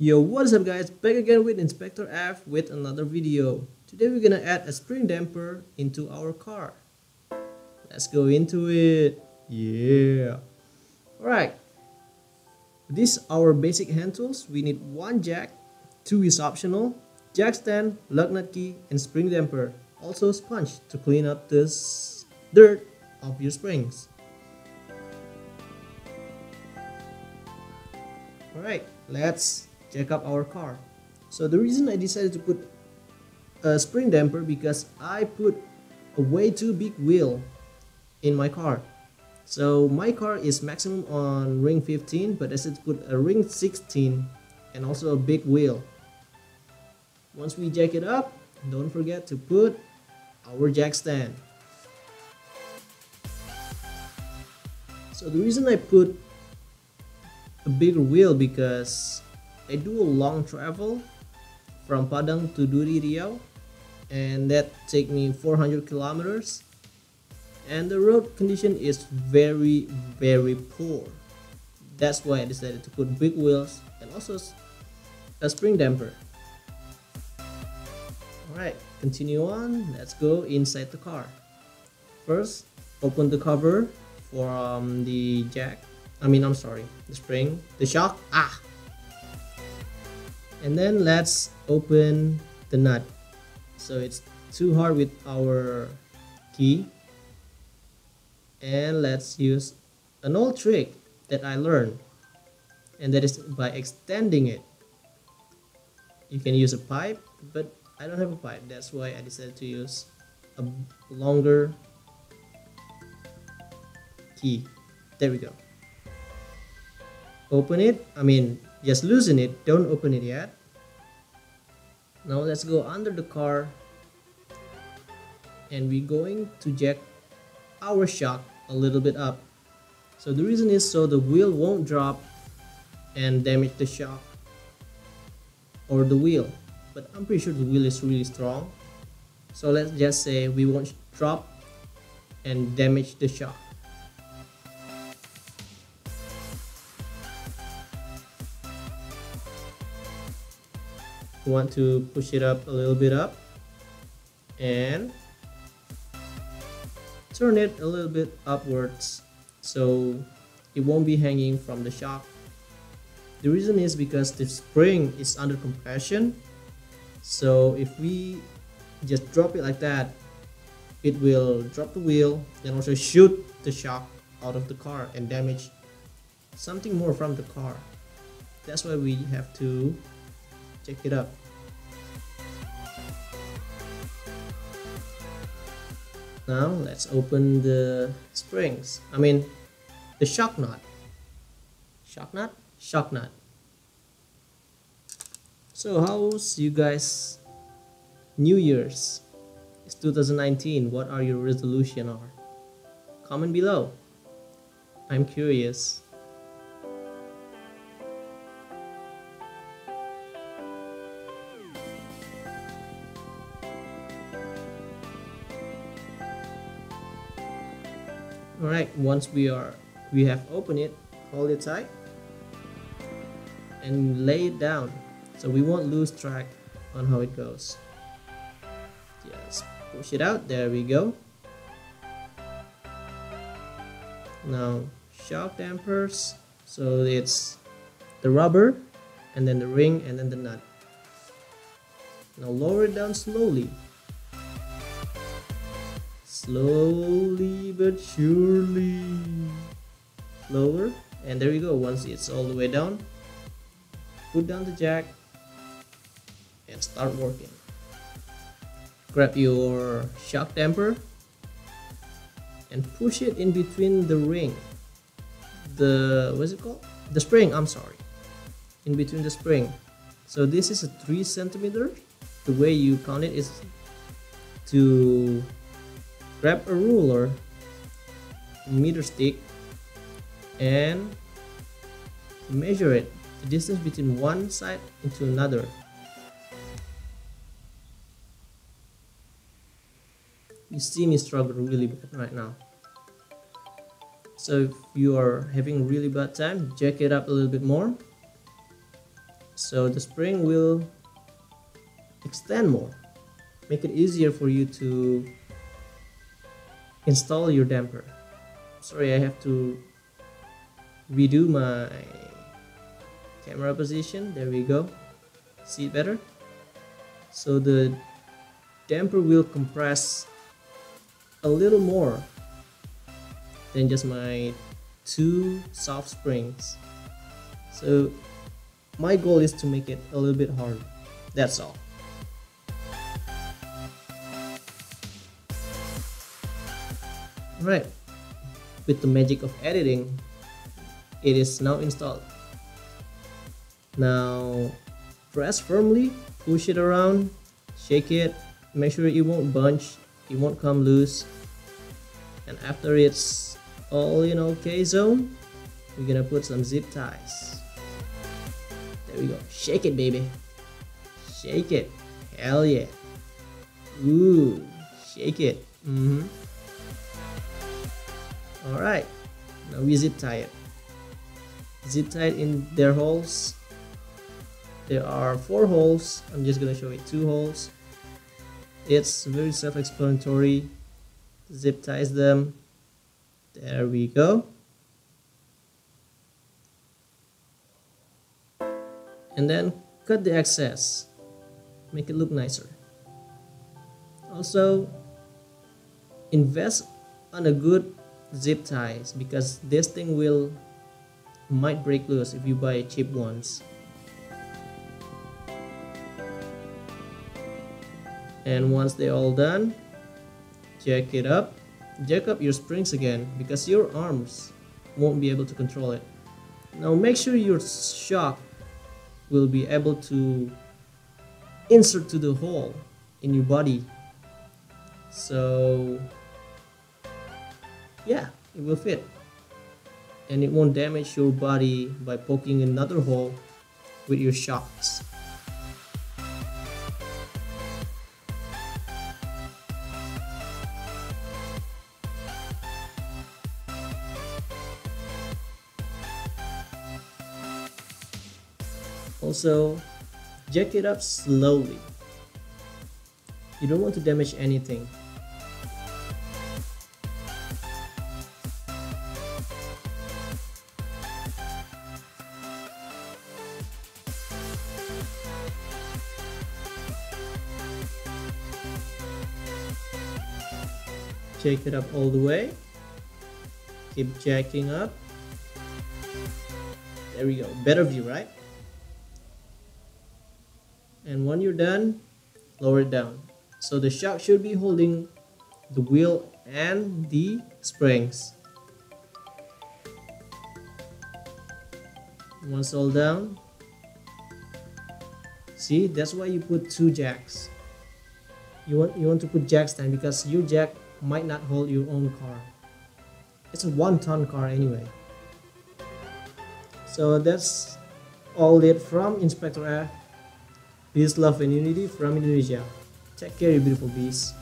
Yo, what's up guys, back again with Inspector F with another video. Today we're gonna add a spring damper into our car. Let's go into it. Yeah. Alright, these are our basic hand tools. We need one jack, two is optional, jack stand, lug nut key, and spring damper. Also sponge to clean up this dirt of your springs. Alright, let's check up our car. So the reason I decided to put a spring damper because I put a way too big wheel in my car. So my car is maximum on ring 15, but I said to put a ring 16 and also a big wheel. Once we jack it up, don't forget to put our jack stand. So the reason I put a bigger wheel because I do a long travel from Padang to Duri Riau, and that take me 400 kilometers, and the road condition is very poor. That's why I decided to put big wheels and also a spring damper. Alright, continue on. Let's go inside the car. First, open the cover from the jack. The spring, the shock. And then let's open the nut. So it's too hard with our key. And let's use an old trick that I learned, and that is by extending it. You can use a pipe, but I don't have a pipe. That's why I decided to use a longer key. There we go. Open it, just loosen it, don't open it yet. Now let's go under the car and we're going to jack our shock a little bit up. So the reason is so the wheel won't drop and damage the shock or the wheel, but I'm pretty sure the wheel is really strong, so let's just say we won't drop and damage the shock. Want to push it up a little bit up and turn it a little bit upwards so it won't be hanging from the shock. The reason is because the spring is under compression, so if we just drop it like that, it will drop the wheel and also shoot the shock out of the car and damage something more from the car. That's why we have to check it up. Now let's open the springs. The shock nut. Shock nut? Shock nut. So how's you guys New Year's? It's 2019. What are your resolution are? Comment below. I'm curious. Alright, once we have opened it, hold it tight and lay it down so we won't lose track on how it goes. Just push it out, there we go. Now shock dampers, so it's the rubber and then the ring and then the nut. Now lower it down slowly. Slowly but surely. Lower, and there we go. Once it's all the way down, put down the jack and start working. Grab your shock damper and push it in between the ring. What's it called? The spring, in between the spring. So this is a 3 centimeter. The way you count it is to grab a ruler, meter stick, and measure it, the distance between one side into another. You see me struggle really bad right now. So if you are having really bad time, jack it up a little bit more. so the spring will extend more, make it easier for you to install your damper. Sorry, I have to redo my camera position. There we go. See it better? So the damper will compress a little more than just my 2 soft springs. So my goal is to make it a little bit harder. That's all. Right, with the magic of editing, it is now installed. Now press firmly, push it around, shake it, make sure it won't bunch, it won't come loose. And after it's all in okay zone, we're gonna put some zip ties. There we go. Shake it, baby. Shake it. Hell yeah. Ooh, shake it. Alright, now we zip tie it. Zip tie it in their holes. There are 4 holes. I'm just gonna show you 2 holes. It's very self-explanatory. Zip ties them. There we go. And then cut the excess. Make it look nicer. Also, invest on a good zip ties because this thing might break loose if you buy cheap ones. And once they're all done, jack it up. Jack up your springs again because your arms won't be able to control it. Now make sure your shock will be able to insert to the hole in your body. So yeah, it will fit. And it won't damage your body by poking another hole with your shocks. Also, jack it up slowly. You don't want to damage anything. Jack it up all the way. Keep jacking up. There we go. Better view, right? And when you're done, lower it down. So the shock should be holding the wheel and the springs. Once all down, see, that's why you put 2 jacks. You want to put jacks then because your jack might not hold your own car. It's a 1-ton car anyway. So that's all it from Inspector F. Peace, love, and unity from Indonesia. Take care, you beautiful bees.